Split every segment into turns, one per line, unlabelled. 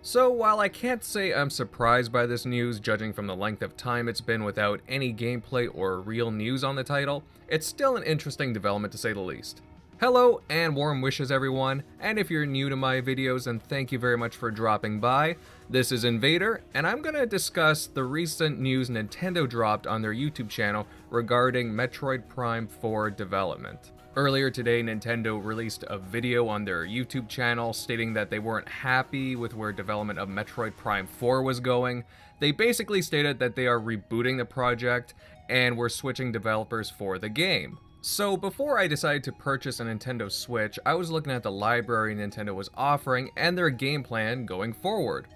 So while I can't say I'm surprised by this news, judging from the length of time it's been without any gameplay or real news on the title, it's still an interesting development to say the least. Hello and warm wishes everyone, and if you're new to my videos, then thank you very much for dropping by. This is Invader, and I'm gonna discuss the recent news Nintendo dropped on their YouTube channel regarding Metroid Prime 4 development. Earlier today, Nintendo released a video on their YouTube channel stating that they weren't happy with where development of Metroid Prime 4 was going. They basically stated that they are rebooting the project and were switching developers for the game. So before I decided to purchase a Nintendo Switch, I was looking at the library Nintendo was offering and their game plan going forward.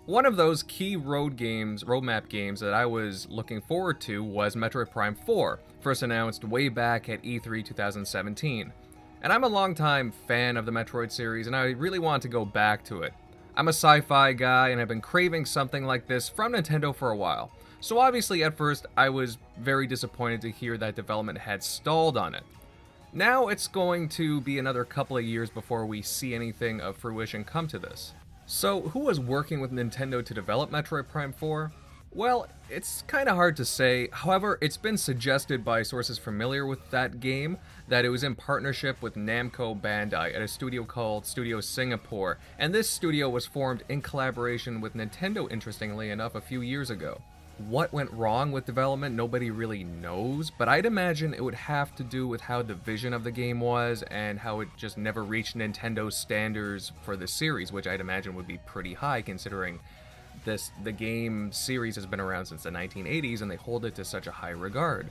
One of those key roadmap games that I was looking forward to was Metroid Prime 4, first announced way back at E3 2017. And I'm a longtime fan of the Metroid series, and I really want to go back to it. I'm a sci-fi guy, and I've been craving something like this from Nintendo for a while. So obviously at first, I was very disappointed to hear that development had stalled on it. Now it's going to be another couple of years before we see anything of fruition come to this. So, who was working with Nintendo to develop Metroid Prime 4? Well, it's kinda hard to say. However, it's been suggested by sources familiar with that game that it was in partnership with Namco Bandai at a studio called Studio Singapore, and this studio was formed in collaboration with Nintendo, interestingly enough, a few years ago. What went wrong with development, nobody really knows, but I'd imagine it would have to do with how the vision of the game was and how it just never reached Nintendo's standards for the series, which I'd imagine would be pretty high considering the game series has been around since the 1980s and they hold it to such a high regard.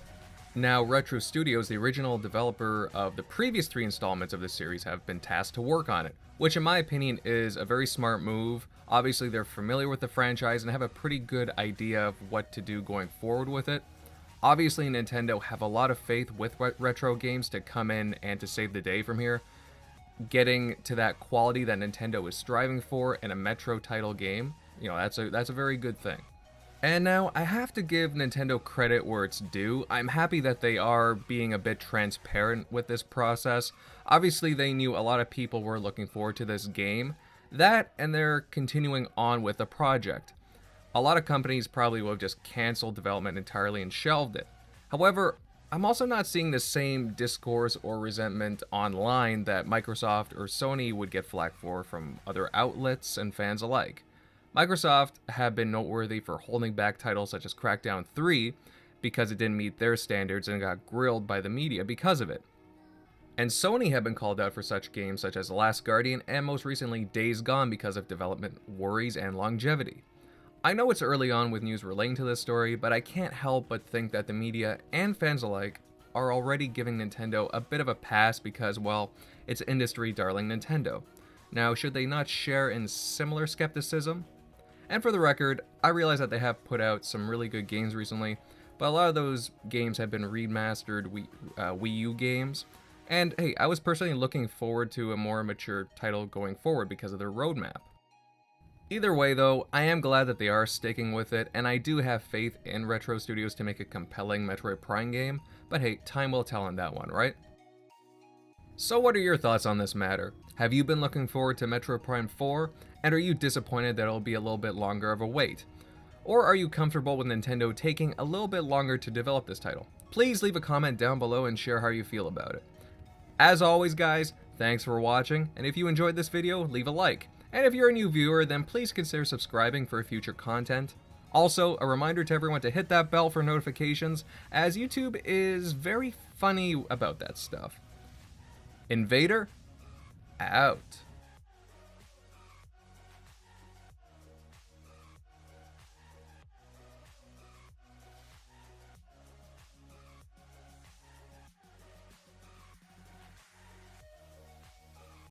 Now, Retro Studios, the original developer of the previous 3 installments of the series, have been tasked to work on it, which in my opinion is a very smart move. Obviously, they're familiar with the franchise and have a pretty good idea of what to do going forward with it. Obviously, Nintendo have a lot of faith with retro games to come in and to save the day from here, getting to that quality that Nintendo is striving for in a Metro title game. You know, that's a very good thing. And now, I have to give Nintendo credit where it's due. I'm happy that they are being a bit transparent with this process. Obviously, they knew a lot of people were looking forward to this game. That, and they're continuing on with the project. A lot of companies probably will have just canceled development entirely and shelved it. However, I'm also not seeing the same discourse or resentment online that Microsoft or Sony would get flack for from other outlets and fans alike. Microsoft have been noteworthy for holding back titles such as Crackdown 3 because it didn't meet their standards and got grilled by the media because of it. And Sony have been called out for such games such as The Last Guardian and most recently Days Gone because of development worries and longevity. I know it's early on with news relating to this story, but I can't help but think that the media and fans alike are already giving Nintendo a bit of a pass because, well, it's industry darling Nintendo. Now, should they not share in similar skepticism? And for the record, I realize that they have put out some really good games recently, but a lot of those games have been remastered Wii U games. And hey, I was personally looking forward to a more mature title going forward because of their roadmap. Either way though, I am glad that they are sticking with it, and I do have faith in Retro Studios to make a compelling Metroid Prime game, but hey, time will tell on that one, right? So what are your thoughts on this matter? Have you been looking forward to Metroid Prime 4, and are you disappointed that it'll be a little bit longer of a wait? Or are you comfortable with Nintendo taking a little bit longer to develop this title? Please leave a comment down below and share how you feel about it. As always guys, thanks for watching, and if you enjoyed this video, leave a like. And if you're a new viewer, then please consider subscribing for future content. Also, a reminder to everyone to hit that bell for notifications, as YouTube is very funny about that stuff. Invader, out.